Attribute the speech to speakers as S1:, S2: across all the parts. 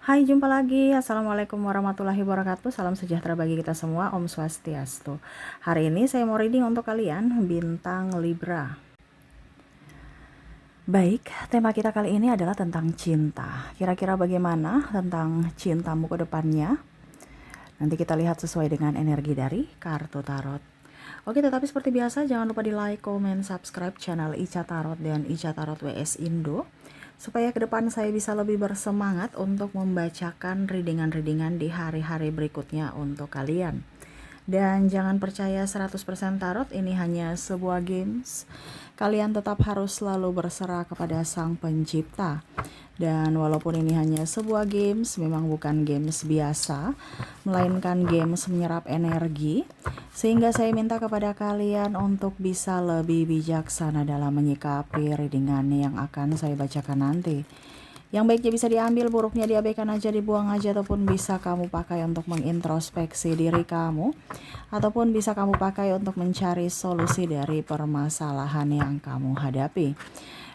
S1: Hai, jumpa lagi. Assalamualaikum warahmatullahi wabarakatuh. Salam sejahtera bagi kita semua. Om Swastiastu. Hari ini saya mau reading untuk kalian bintang Libra. Baik, tema kita kali ini adalah tentang cinta. Kira-kira bagaimana tentang cintamu ke depannya? Nanti kita lihat sesuai dengan energi dari kartu tarot. Oke, tetapi seperti biasa jangan lupa di like, comment, subscribe channel Ica Tarot dan Ica Tarot WS Indo, supaya ke depan saya bisa lebih bersemangat untuk membacakan readingan-readingan di hari-hari berikutnya untuk kalian. Dan jangan percaya 100% tarot ini hanya sebuah games. Kalian tetap harus selalu berserah kepada Sang Pencipta. Dan walaupun ini hanya sebuah games, memang bukan games biasa, melainkan games menyerap energi. Sehingga saya minta kepada kalian untuk bisa lebih bijaksana dalam menyikapi readingan yang akan saya bacakan nanti. Yang baiknya bisa diambil, buruknya diabaikan aja, dibuang aja, ataupun bisa kamu pakai untuk mengintrospeksi diri kamu, ataupun bisa kamu pakai untuk mencari solusi dari permasalahan yang kamu hadapi.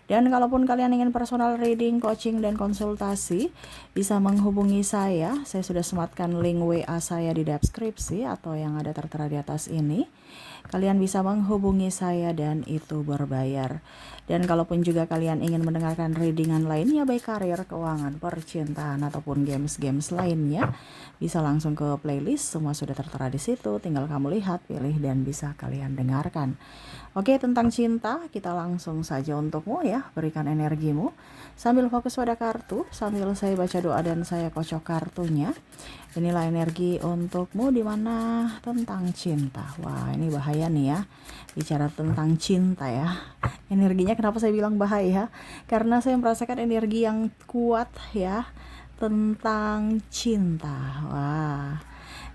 S1: Dan kalaupun kalian ingin personal reading, coaching, dan konsultasi, bisa menghubungi saya. Saya sudah sematkan link WA saya di deskripsi atau yang ada tertera di atas ini. Kalian bisa menghubungi saya dan itu berbayar. Dan kalaupun juga kalian ingin mendengarkan readingan lainnya, baik karir, keuangan, percintaan, ataupun games-games lainnya, bisa langsung ke playlist. Semua sudah tertera di situ. Tinggal kamu lihat, pilih, dan bisa kalian dengarkan. Oke, tentang cinta, kita langsung saja untukmu ya, berikan energimu. Sambil fokus pada kartu, sambil saya baca doa dan saya kocok kartunya. Inilah energi untukmu dimana tentang cinta. Wah, ini bahaya nih ya, bicara tentang cinta ya. Energinya kenapa saya bilang bahaya? Karena saya merasakan energi yang kuat ya, tentang cinta. Wah,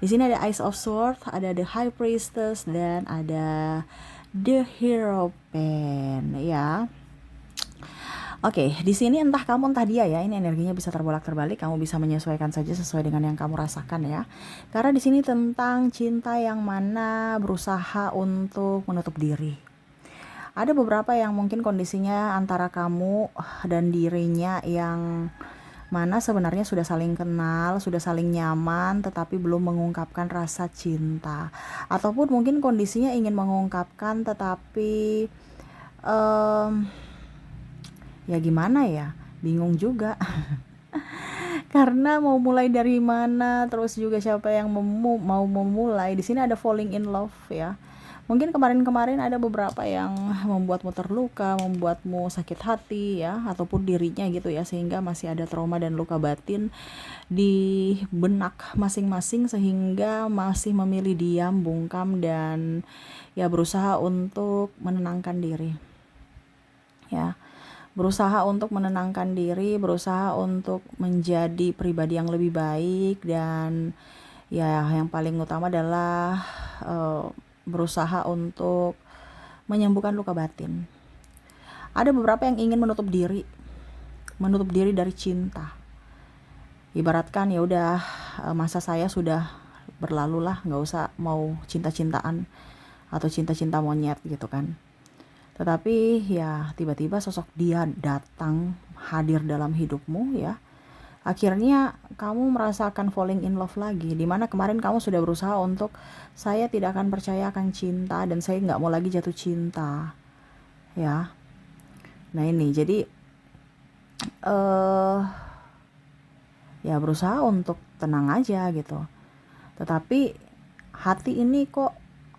S1: di sini ada Ace of Swords, ada The High Priestess, dan ada The Hierophant ya. Oke, di sini entah kamu entah dia ya, ini energinya bisa terbolak-terbalik, kamu bisa menyesuaikan saja sesuai dengan yang kamu rasakan ya. Karena di sini tentang cinta yang mana berusaha untuk menutup diri. Ada beberapa yang mungkin kondisinya antara kamu dan dirinya yang mana sebenarnya sudah saling kenal, sudah saling nyaman, tetapi belum mengungkapkan rasa cinta. Ataupun mungkin kondisinya ingin mengungkapkan tetapi ya gimana ya, bingung juga. Karena mau mulai dari mana, terus juga siapa yang mau memulai. Di sini ada falling in love ya. Mungkin kemarin-kemarin ada beberapa yang membuatmu terluka, membuatmu sakit hati ya, ataupun dirinya gitu ya, sehingga masih ada trauma dan luka batin di benak masing-masing, sehingga masih memilih diam, bungkam, dan ya berusaha untuk menenangkan diri ya. Berusaha untuk menenangkan diri, berusaha untuk menjadi pribadi yang lebih baik, dan ya yang paling utama adalah berusaha untuk menyembuhkan luka batin. Ada beberapa yang ingin menutup diri dari cinta. Ibaratkan ya udah, masa saya sudah berlalu lah, nggak usah mau cinta-cintaan atau cinta-cinta monyet gitu kan. Tetapi ya tiba-tiba sosok dia datang hadir dalam hidupmu ya. Akhirnya kamu merasakan falling in love lagi, dimana kemarin kamu sudah berusaha untuk saya tidak akan percaya akan cinta dan saya nggak mau lagi jatuh cinta ya. Nah ini jadi ya berusaha untuk tenang aja gitu, tetapi hati ini kok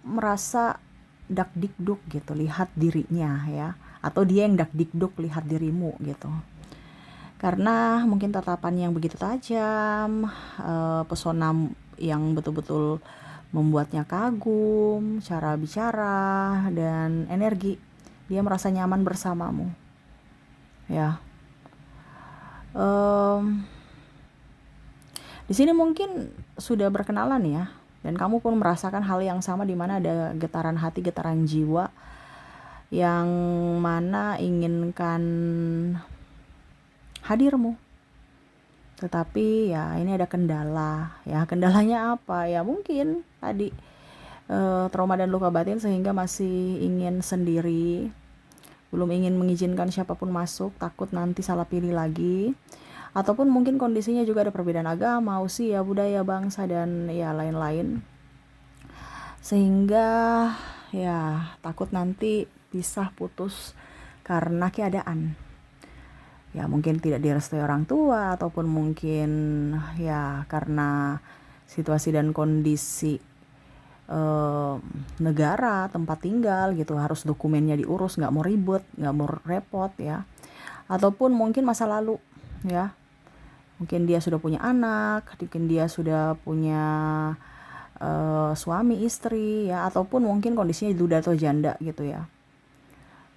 S1: merasa dak dikduk gitu lihat dirinya ya, atau dia yang dak dikduk lihat dirimu gitu. Karena mungkin tatapan yang begitu tajam, pesona yang betul-betul membuatnya kagum, cara bicara dan energi, dia merasa nyaman bersamamu ya. Di sini mungkin sudah berkenalan ya, dan kamu pun merasakan hal yang sama, di mana ada getaran hati, getaran jiwa yang mana inginkan hadirmu. Tetapi ya ini ada kendala ya. Kendalanya apa ya? Mungkin tadi trauma dan luka batin, sehingga masih ingin sendiri, belum ingin mengizinkan siapapun masuk, takut nanti salah pilih lagi. ataupun mungkin kondisinya juga ada perbedaan agama, usia, budaya, bangsa, dan ya lain-lain, sehingga ya takut nanti pisah putus karena keadaan. Ya mungkin tidak direstui orang tua, ataupun mungkin ya karena situasi dan kondisi negara tempat tinggal gitu, harus dokumennya diurus, nggak mau ribet, nggak mau repot ya. Ataupun mungkin masa lalu ya, mungkin dia sudah punya anak, mungkin dia sudah punya suami, istri ya, ataupun mungkin kondisinya duda atau janda gitu ya.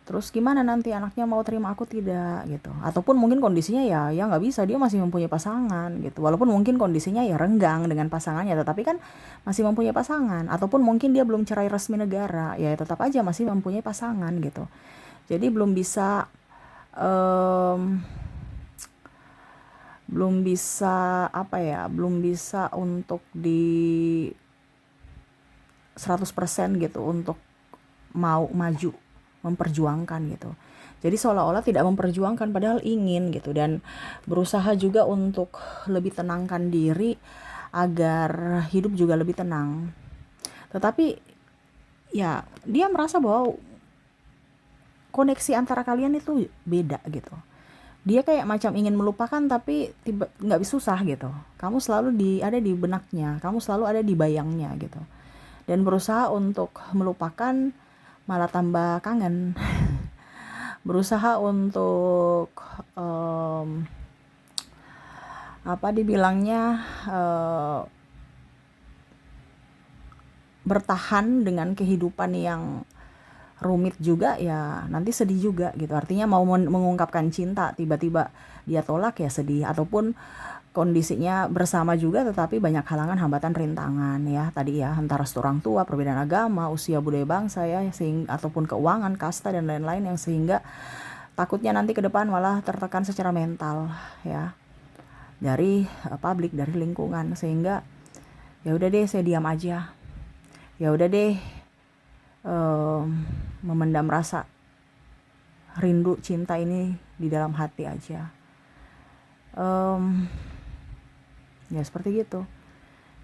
S1: Terus gimana nanti anaknya mau terima aku tidak gitu, ataupun mungkin kondisinya ya nggak bisa, dia masih mempunyai pasangan gitu, walaupun mungkin kondisinya ya renggang dengan pasangannya, tetapi kan masih mempunyai pasangan. Ataupun mungkin dia belum cerai resmi negara, ya tetap aja masih mempunyai pasangan gitu. Jadi belum bisa belum bisa untuk di 100% gitu untuk mau maju memperjuangkan gitu. Jadi seolah-olah tidak memperjuangkan padahal ingin gitu, dan berusaha juga untuk lebih tenangkan diri agar hidup juga lebih tenang. Tetapi ya dia merasa bahwa koneksi antara kalian itu beda gitu. Dia kayak macam ingin melupakan tapi nggak susah gitu. Kamu selalu ada di benaknya, kamu selalu ada di bayangnya gitu. Dan berusaha untuk melupakan malah tambah kangen. Berusaha untuk bertahan dengan kehidupan yang rumit juga ya, nanti sedih juga gitu. Artinya mau mengungkapkan cinta tiba-tiba dia tolak ya sedih, ataupun kondisinya bersama juga tetapi banyak halangan, hambatan, rintangan ya tadi ya, antara orang tua, perbedaan agama, usia, budaya, bangsa ya, ataupun keuangan, kasta, dan lain-lain, yang sehingga takutnya nanti ke depan malah tertekan secara mental ya, dari publik, dari lingkungan, sehingga ya udah deh saya diam aja, ya udah deh memendam rasa rindu cinta ini di dalam hati aja. Ya seperti gitu.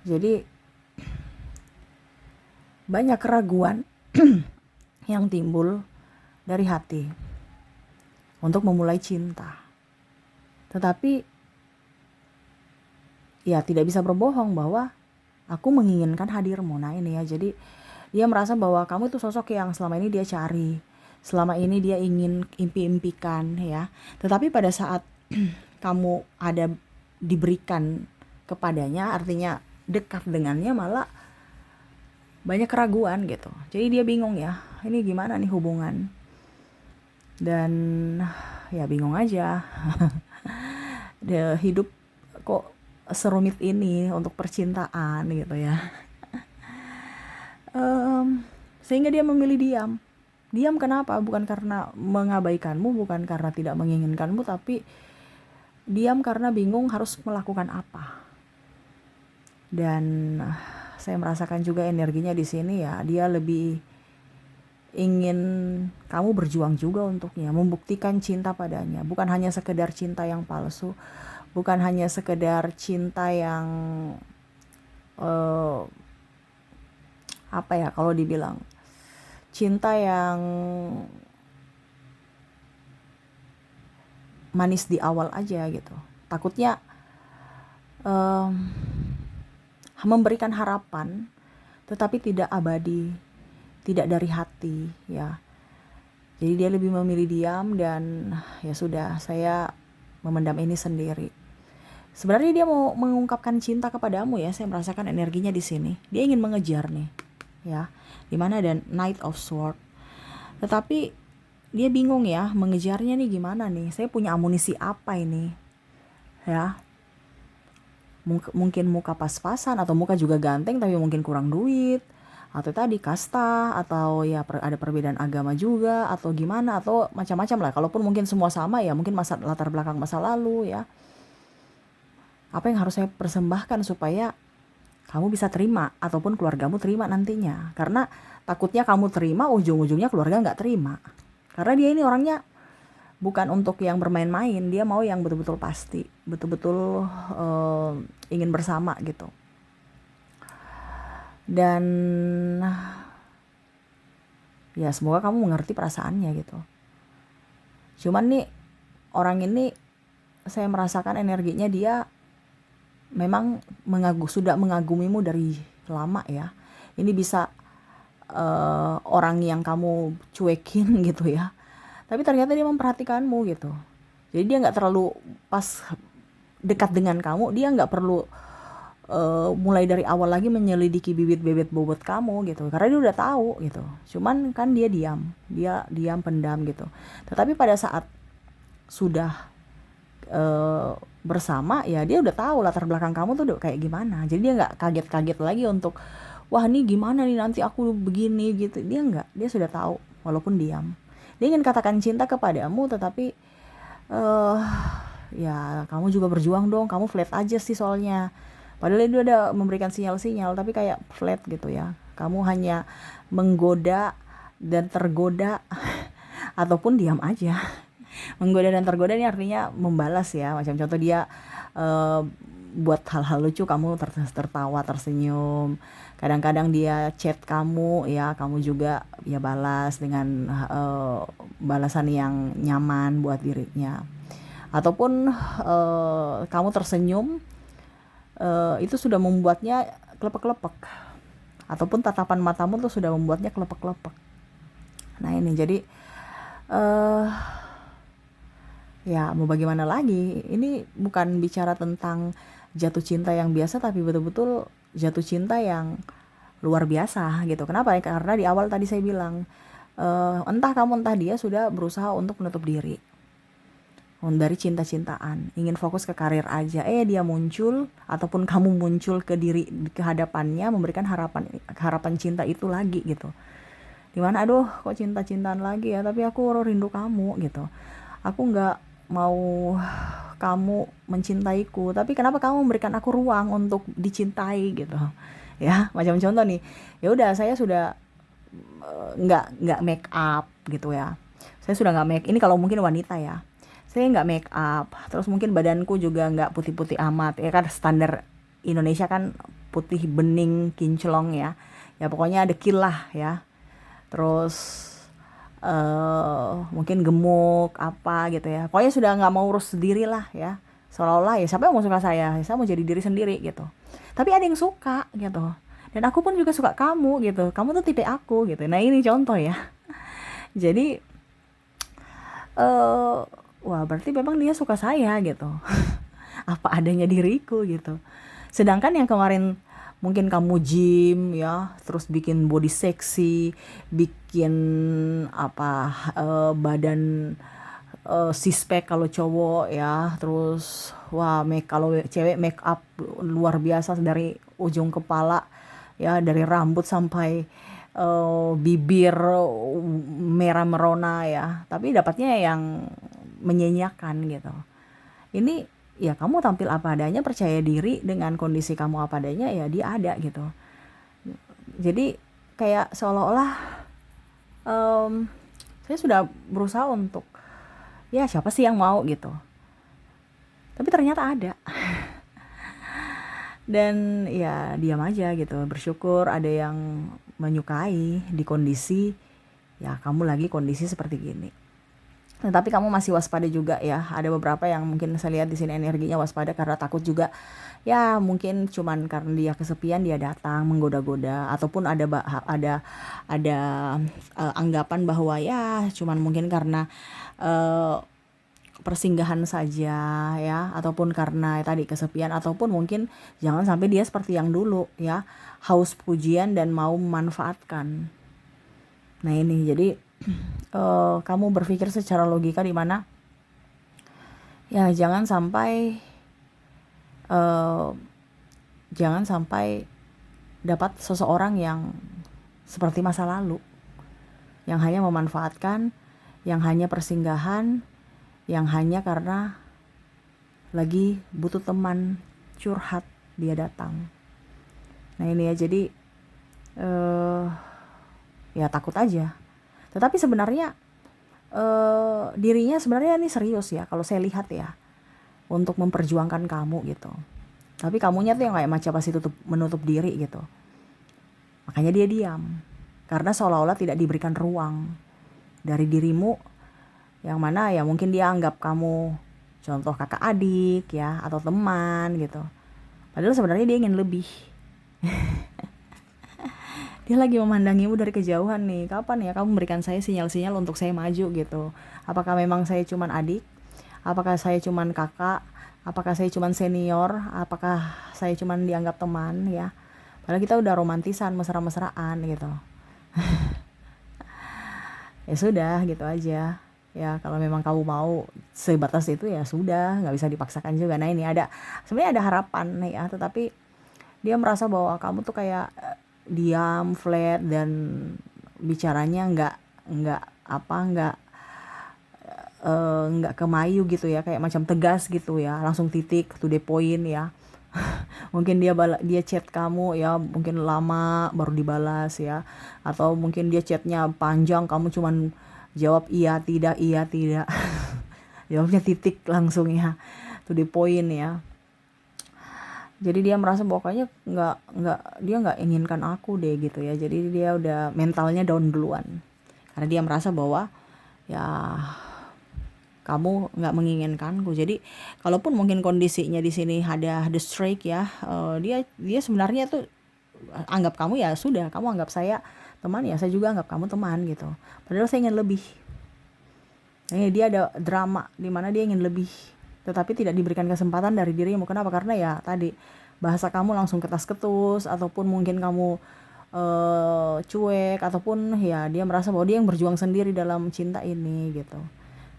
S1: Jadi banyak keraguan yang timbul dari hati untuk memulai cinta. Tetapi ya tidak bisa berbohong bahwa aku menginginkan hadirmu. Nah ini ya, jadi dia merasa bahwa kamu itu sosok yang selama ini dia cari, selama ini dia ingin impi-impikan ya. Tetapi pada saat kamu ada diberikan kepadanya, artinya dekat dengannya, malah banyak keraguan gitu. Jadi dia bingung ya, ini gimana nih hubungan. Dan ya bingung aja. Dia hidup kok serumit ini untuk percintaan gitu ya. Sehingga dia memilih diam. Diam kenapa? Bukan karena mengabaikanmu, bukan karena tidak menginginkanmu, tapi diam karena bingung harus melakukan apa. Dan saya merasakan juga energinya di sini ya, dia lebih ingin kamu berjuang juga untuknya, membuktikan cinta padanya, bukan hanya sekedar cinta yang palsu, bukan hanya sekedar cinta yang kalau dibilang cinta yang manis di awal aja gitu. Takutnya memberikan harapan tetapi tidak abadi, tidak dari hati ya. Jadi dia lebih memilih diam, dan ya sudah, saya memendam ini sendiri. Sebenarnya dia mau mengungkapkan cinta kepadamu ya, saya merasakan energinya di sini. Dia ingin mengejar nih ya, dimana ada Knight of Sword. Tetapi dia bingung ya, mengejarnya nih gimana nih, saya punya amunisi apa ini ya. Mungkin muka pas-pasan, atau muka juga ganteng tapi mungkin kurang duit, atau tadi kasta, atau ya ada perbedaan agama juga, atau gimana, atau macam-macam lah. Kalaupun mungkin semua sama ya, mungkin latar belakang masa lalu ya. Apa yang harus saya persembahkan supaya kamu bisa terima, ataupun keluargamu terima nantinya. Karena takutnya kamu terima, ujung-ujungnya keluarga nggak terima. Karena dia ini orangnya bukan untuk yang bermain-main, dia mau yang betul-betul pasti, betul-betul ingin bersama gitu. Dan ya semoga kamu mengerti perasaannya gitu. Cuman nih orang ini saya merasakan energinya dia memang sudah mengagumimu dari lama ya. Ini bisa orang yang kamu cuekin gitu ya, tapi ternyata dia memperhatikanmu gitu. Jadi dia nggak terlalu pas dekat dengan kamu, dia nggak perlu mulai dari awal lagi menyelidiki bibit-bibit bobot kamu gitu, karena dia udah tahu gitu. Cuman kan dia diam pendam gitu. Tetapi pada saat sudah bersama ya, dia udah tahu latar belakang kamu tuh udah kayak gimana. Jadi dia nggak kaget-kaget lagi untuk wah nih gimana nih nanti aku begini gitu. Dia nggak, dia sudah tahu walaupun diam. Dia ingin katakan cinta kepadamu, tetapi ya kamu juga berjuang dong. Kamu flat aja sih soalnya. Padahal dia udah memberikan sinyal-sinyal, tapi kayak flat gitu ya. Kamu hanya menggoda dan tergoda ataupun diam aja. Menggoda dan tergoda ini artinya membalas ya. Macam contoh dia buat hal-hal lucu, kamu tertawa, tersenyum. Kadang-kadang dia chat kamu ya, kamu juga ya balas dengan balasan yang nyaman buat dirinya. Ataupun kamu tersenyum, itu sudah membuatnya kelepek-kelepek. Ataupun tatapan matamu tuh sudah membuatnya kelepek-kelepek. Nah ini jadi ya mau bagaimana lagi, ini bukan bicara tentang jatuh cinta yang biasa, tapi betul-betul jatuh cinta yang luar biasa gitu. Kenapa? Karena di awal tadi saya bilang, entah kamu entah dia sudah berusaha untuk menutup diri dari cinta-cintaan, ingin fokus ke karir aja. Dia muncul ataupun kamu muncul ke hadapannya, memberikan harapan cinta itu lagi gitu. Dimana aduh kok cinta-cintaan lagi ya, tapi aku rindu kamu gitu. Aku nggak mau kamu mencintaiku, tapi kenapa kamu memberikan aku ruang untuk dicintai gitu ya. Macam contoh nih, ya udah saya sudah nggak make up gitu ya. Saya sudah nggak make, ini kalau mungkin wanita ya, saya nggak make up, terus mungkin badanku juga nggak putih-putih amat ya kan, standar Indonesia kan putih bening kinclong ya, ya pokoknya dekil lah ya. Terus mungkin gemuk apa gitu ya, pokoknya sudah nggak mau urus sendiri lah ya, seolah-olah ya siapa yang mau suka saya mau jadi diri sendiri gitu. Tapi ada yang suka gitu, dan aku pun juga suka kamu gitu, kamu tuh tipe aku gitu. Nah ini contoh ya. Jadi wah berarti memang dia suka saya gitu. Apa adanya diriku gitu. Sedangkan yang kemarin mungkin kamu gym ya, terus bikin body seksi, bikin badan six pack kalau cowok ya, terus wah kalau cewek make up luar biasa dari ujung kepala ya, dari rambut sampai bibir merah merona ya, tapi dapatnya yang menyenyakan gitu. Ini ya kamu tampil apa adanya, percaya diri dengan kondisi kamu apa adanya, ya dia ada gitu. Jadi kayak seolah-olah saya sudah berusaha untuk ya siapa sih yang mau gitu, tapi ternyata ada. Dan ya diam aja gitu, bersyukur ada yang menyukai di kondisi ya kamu lagi kondisi seperti gini. Nah, tapi kamu masih waspada juga ya. Ada beberapa yang mungkin saya lihat di sini energinya waspada karena takut juga. Ya mungkin cuman karena dia kesepian dia datang menggoda-goda, ataupun ada anggapan bahwa ya cuman mungkin karena persinggahan saja ya, ataupun karena tadi kesepian, ataupun mungkin jangan sampai dia seperti yang dulu ya, haus pujian dan mau memanfaatkan. Nah ini jadi kamu berpikir secara logika di mana ya jangan sampai dapat seseorang yang seperti masa lalu, yang hanya memanfaatkan, yang hanya persinggahan, yang hanya karena lagi butuh teman curhat dia datang. Nah ini ya, jadi ya takut aja. Tetapi sebenarnya dirinya sebenarnya ini serius ya kalau saya lihat ya, untuk memperjuangkan kamu gitu. Tapi kamunya tuh yang kayak macam pasti menutup diri gitu. Makanya dia diam. Karena seolah-olah tidak diberikan ruang dari dirimu, yang mana ya mungkin dia anggap kamu contoh kakak adik ya, atau teman gitu. Padahal sebenarnya dia ingin lebih. Dia lagi memandangimu dari kejauhan nih. Kapan ya kamu memberikan saya sinyal-sinyal untuk saya maju gitu. Apakah memang saya cuman adik? Apakah saya cuman kakak? Apakah saya cuman senior? Apakah saya cuman dianggap teman ya? Padahal kita udah romantisan, mesra-mesraan gitu. Ya sudah gitu aja. Ya kalau memang kamu mau sebatas itu ya sudah, nggak bisa dipaksakan juga. Nah ini sebenarnya ada harapan nih ya, tetapi dia merasa bahwa kamu tuh kayak diam, flat, dan bicaranya nggak apa nggak kemayu gitu ya, kayak macam tegas gitu ya, langsung titik to the point ya. Mungkin dia chat kamu ya mungkin lama baru dibalas ya, atau mungkin dia chatnya panjang, kamu cuman jawab iya tidak jawabnya titik langsung ya, to the point ya. Jadi dia merasa bahwa kayaknya dia nggak inginkan aku deh gitu ya. Jadi dia udah mentalnya down duluan karena dia merasa bahwa ya kamu nggak menginginkanku. Jadi kalaupun mungkin kondisinya di sini ada the strike ya, dia sebenarnya tuh anggap kamu ya sudah, kamu anggap saya teman ya saya juga anggap kamu teman gitu. Padahal saya ingin lebih. Nah, dia ada drama di mana dia ingin lebih, tetapi tidak diberikan kesempatan dari dirimu. Kenapa? Karena ya tadi bahasa kamu langsung ketas-ketus, ataupun mungkin kamu cuek, ataupun ya dia merasa bahwa dia yang berjuang sendiri dalam cinta ini gitu.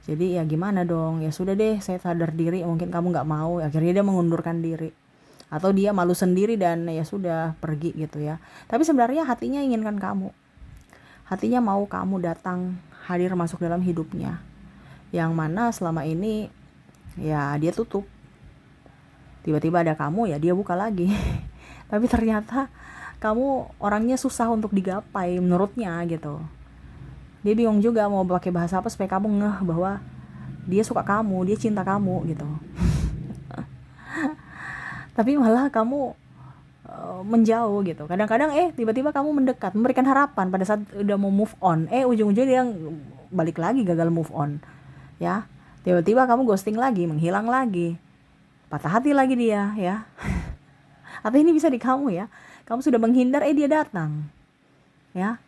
S1: Jadi ya gimana dong, ya sudah deh saya sadar diri, mungkin kamu nggak mau, akhirnya dia mengundurkan diri. Atau dia malu sendiri dan ya sudah pergi gitu ya. Tapi sebenarnya hatinya inginkan kamu. Hatinya mau kamu datang, hadir masuk dalam hidupnya. Yang mana selama ini ya dia tutup. Tiba-tiba ada kamu ya dia buka lagi. Tapi ternyata kamu orangnya susah untuk digapai menurutnya gitu. Dia bingung juga mau pakai bahasa apa supaya kamu ngeh bahwa dia suka kamu, dia cinta kamu gitu. Tapi malah kamu menjauh gitu. Kadang-kadang tiba-tiba kamu mendekat, memberikan harapan pada saat udah mau move on. Ujung-ujungnya dia balik lagi, gagal move on. Ya. Tiba-tiba kamu ghosting lagi, menghilang lagi. Patah hati lagi dia ya. Atau ini bisa di kamu ya. Kamu sudah menghindar, dia datang. Ya.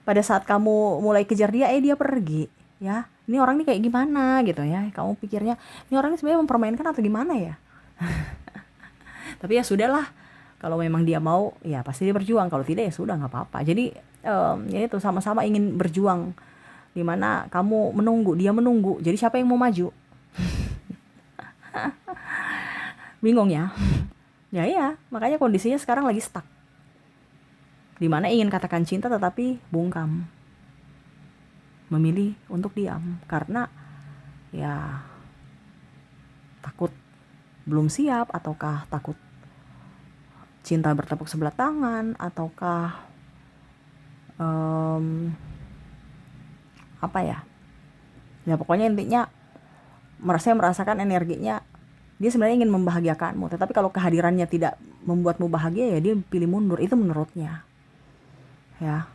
S1: Pada saat kamu mulai kejar dia, dia pergi, ya. Ini orang ini kayak gimana gitu ya. Kamu pikirnya, ini orang ini sebenarnya mempermainkan atau gimana ya? Tapi ya sudahlah. Kalau memang dia mau, ya pasti dia berjuang. Kalau tidak ya sudah nggak apa-apa. Jadi ya itu sama-sama ingin berjuang. Dimana kamu menunggu, dia menunggu. Jadi siapa yang mau maju? Bingung ya? Ya, makanya kondisinya sekarang lagi stuck. Dimana ingin katakan cinta tetapi bungkam, memilih untuk diam karena ya takut belum siap, ataukah takut cinta bertepuk sebelah tangan, ataukah apa ya pokoknya intinya saya merasakan energinya dia sebenarnya ingin membahagiakanmu, tetapi kalau kehadirannya tidak membuatmu bahagia ya dia pilih mundur. Itu menurutnya ya.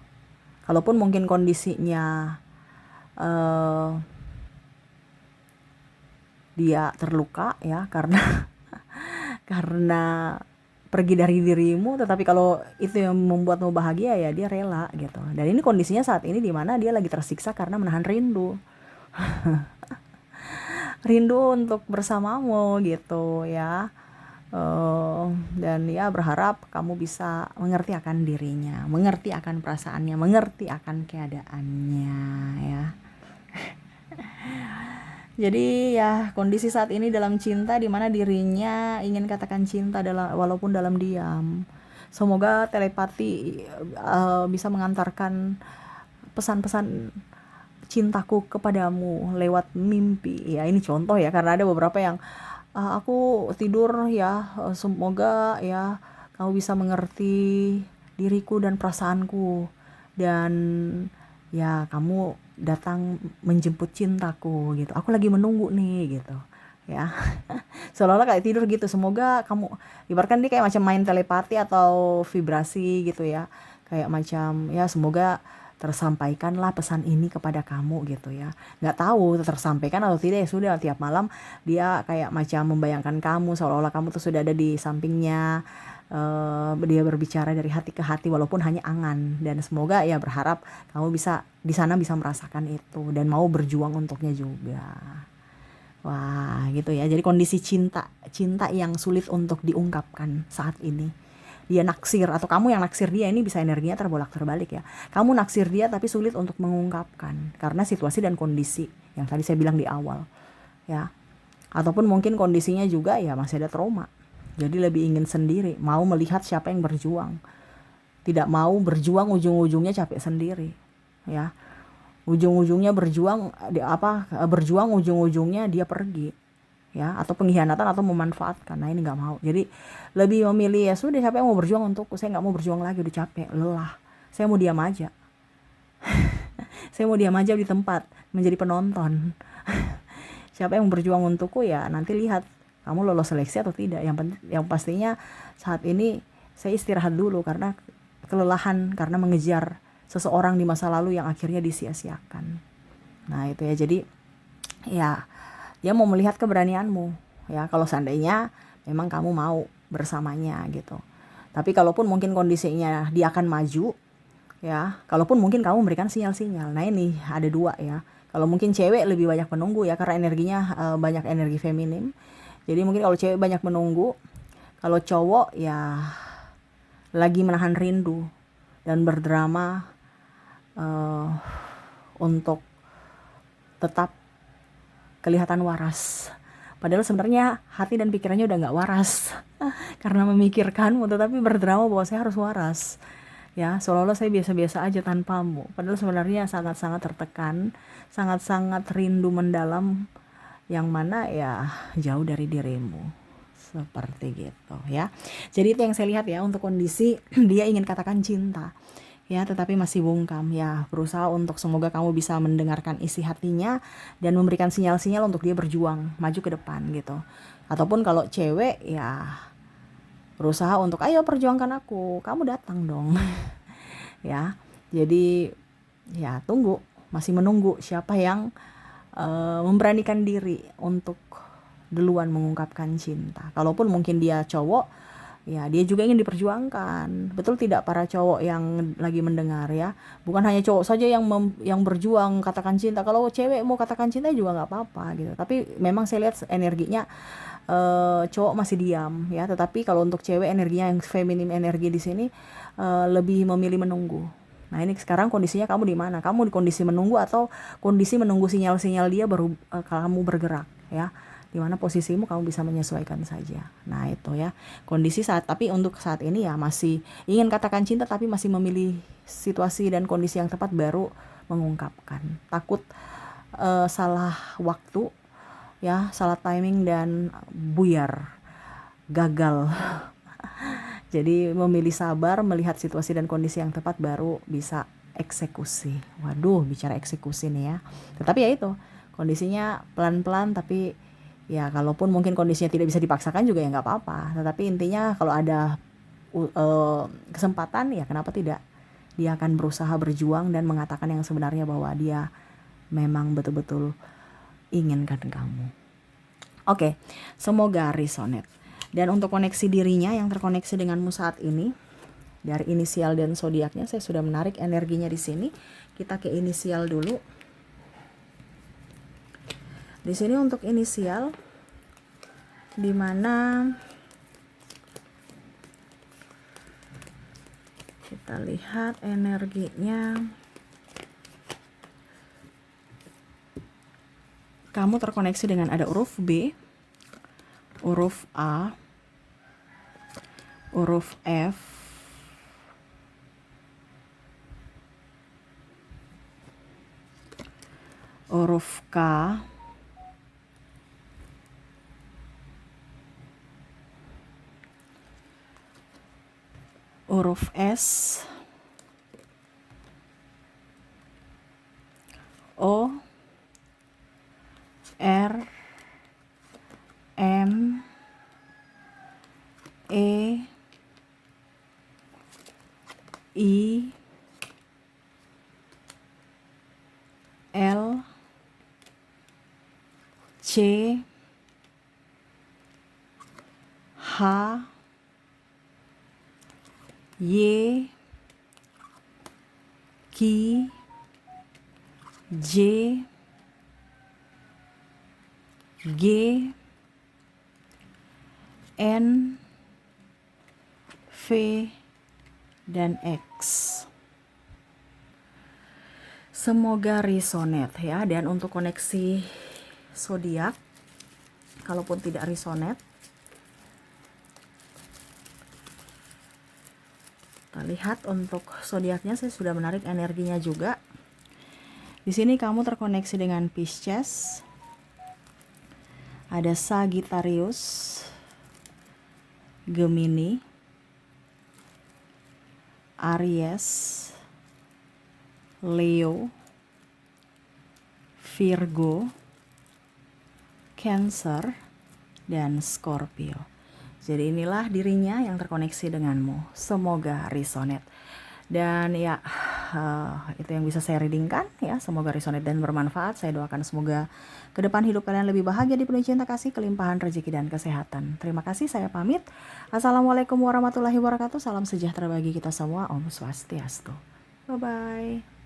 S1: Kalaupun mungkin kondisinya dia terluka ya karena pergi dari dirimu, tetapi kalau itu yang membuatmu bahagia ya dia rela gitu. Dan ini kondisinya saat ini di mana dia lagi tersiksa karena menahan rindu. Rindu untuk bersamamu gitu ya. Dan ya berharap kamu bisa mengerti akan dirinya, mengerti akan perasaannya, mengerti akan keadaannya ya. Jadi ya kondisi saat ini dalam cinta di mana dirinya ingin katakan cinta walaupun dalam diam. Semoga telepati bisa mengantarkan pesan-pesan cintaku kepadamu lewat mimpi. Ya ini contoh ya, karena ada beberapa yang aku tidur ya, semoga ya kamu bisa mengerti diriku dan perasaanku, dan ya kamu datang menjemput cintaku gitu, aku lagi menunggu nih gitu ya. Seolah-olah kayak tidur gitu, semoga kamu, ibaratkan dia kayak macam main telepati atau vibrasi gitu ya, kayak macam ya semoga tersampaikanlah pesan ini kepada kamu gitu ya. Nggak tahu tersampaikan atau tidak, ya sudah, tiap malam dia kayak macam membayangkan kamu, seolah-olah kamu tuh sudah ada di sampingnya. Dia berbicara dari hati ke hati walaupun hanya angan, dan semoga ya berharap kamu bisa di sana bisa merasakan itu dan mau berjuang untuknya juga. Wah, gitu ya. Jadi kondisi cinta, cinta yang sulit untuk diungkapkan saat ini. Dia naksir atau kamu yang naksir dia, ini bisa energinya terbolak-terbalik ya. Kamu naksir dia tapi sulit untuk mengungkapkan karena situasi dan kondisi yang tadi saya bilang di awal, ya. Ataupun mungkin kondisinya juga ya masih ada trauma. Jadi lebih ingin sendiri, mau melihat siapa yang berjuang. Tidak mau berjuang, ujung-ujungnya capek sendiri, ya. Ujung-ujungnya berjuang ujung-ujungnya dia pergi, ya, atau pengkhianatan atau memanfaatkan. Nah ini nggak mau, jadi lebih memilih ya sudah, siapa yang mau berjuang untukku, saya nggak mau berjuang lagi, udah capek, lelah, saya mau diam aja. Saya mau diam aja di tempat menjadi penonton. Siapa yang berjuang untukku, ya nanti lihat kamu lolos seleksi atau tidak. Yang pastinya saat ini saya istirahat dulu karena kelelahan, karena mengejar seseorang di masa lalu yang akhirnya disia-siakan. Nah itu ya, jadi ya dia mau melihat keberanianmu ya, kalau seandainya memang kamu mau bersamanya gitu. Tapi kalaupun mungkin kondisinya dia akan maju ya, kalaupun mungkin kamu memberikan sinyal-sinyal. Nah ini ada dua ya, kalau mungkin cewek lebih banyak menunggu ya karena energinya banyak energi feminim. Jadi mungkin kalau cewek banyak menunggu, kalau cowok ya lagi menahan rindu dan berdrama untuk tetap kelihatan waras. Padahal sebenarnya hati dan pikirannya udah nggak waras karena memikirkanmu, tetapi berdrama bahwa saya harus waras. Ya, seolah-olah saya biasa-biasa aja tanpamu. Padahal sebenarnya sangat-sangat tertekan, sangat-sangat rindu mendalam yang mana ya jauh dari dirimu. Seperti gitu ya. Jadi itu yang saya lihat ya untuk kondisi dia ingin katakan cinta, ya, tetapi masih bungkam ya. Berusaha untuk semoga kamu bisa mendengarkan isi hatinya dan memberikan sinyal-sinyal untuk dia berjuang maju ke depan gitu. Ataupun kalau cewek ya berusaha untuk ayo perjuangkan aku, kamu datang dong. Ya, jadi ya tunggu, masih menunggu siapa yang memberanikan diri untuk duluan mengungkapkan cinta. Kalaupun mungkin dia cowok, ya dia juga ingin diperjuangkan. Betul tidak para cowok yang lagi mendengar ya? Bukan hanya cowok saja yang berjuang katakan cinta. Kalau cewek mau katakan cinta juga nggak apa-apa gitu. Tapi memang saya lihat energinya cowok masih diam ya. Tetapi kalau untuk cewek energinya yang feminim energi di sini lebih memilih menunggu. Nah ini sekarang kondisinya kamu di mana? Kamu di kondisi menunggu atau kondisi menunggu sinyal-sinyal dia baru kamu bergerak ya? Di mana posisimu kamu bisa menyesuaikan saja. Nah itu ya kondisi tapi untuk saat ini ya masih ingin katakan cinta tapi masih memilih situasi dan kondisi yang tepat baru mengungkapkan. Takut salah waktu ya, salah timing dan buyar, gagal. Jadi memilih sabar, melihat situasi dan kondisi yang tepat baru bisa eksekusi. Waduh, bicara eksekusi nih ya. Tetapi ya itu, kondisinya pelan-pelan, tapi ya kalaupun mungkin kondisinya tidak bisa dipaksakan juga ya nggak apa-apa. Tetapi intinya kalau ada kesempatan ya kenapa tidak. Dia akan berusaha berjuang dan mengatakan yang sebenarnya bahwa dia memang betul-betul inginkan kamu. Oke, semoga resonate. Dan untuk koneksi dirinya yang terkoneksi denganmu saat ini, dari inisial dan zodiaknya saya sudah menarik energinya di sini. Kita ke inisial dulu. Di sini untuk inisial, di mana kita lihat energinya. Kamu terkoneksi dengan ada huruf B, huruf A, huruf F, huruf K, huruf S, I, L, C, H, Y, K, J, G, N, V, dan X. Semoga resonate ya. Dan untuk koneksi zodiak, kalaupun tidak resonate, kita lihat untuk zodiaknya saya sudah menarik energinya juga. Di sini kamu terkoneksi dengan Pisces, ada Sagittarius, Gemini, Aries, Leo, Virgo, Cancer, dan Scorpio. Jadi inilah dirinya yang terkoneksi denganmu. Semoga resonate. Dan ya, itu yang bisa saya readingkan ya. Semoga resonate dan bermanfaat. Saya doakan semoga ke depan hidup kalian lebih bahagia, dipenuhi cinta kasih, kelimpahan rezeki dan kesehatan. Terima kasih, saya pamit. Assalamualaikum warahmatullahi wabarakatuh. Salam sejahtera bagi kita semua. Om Swastiastu. Bye-bye.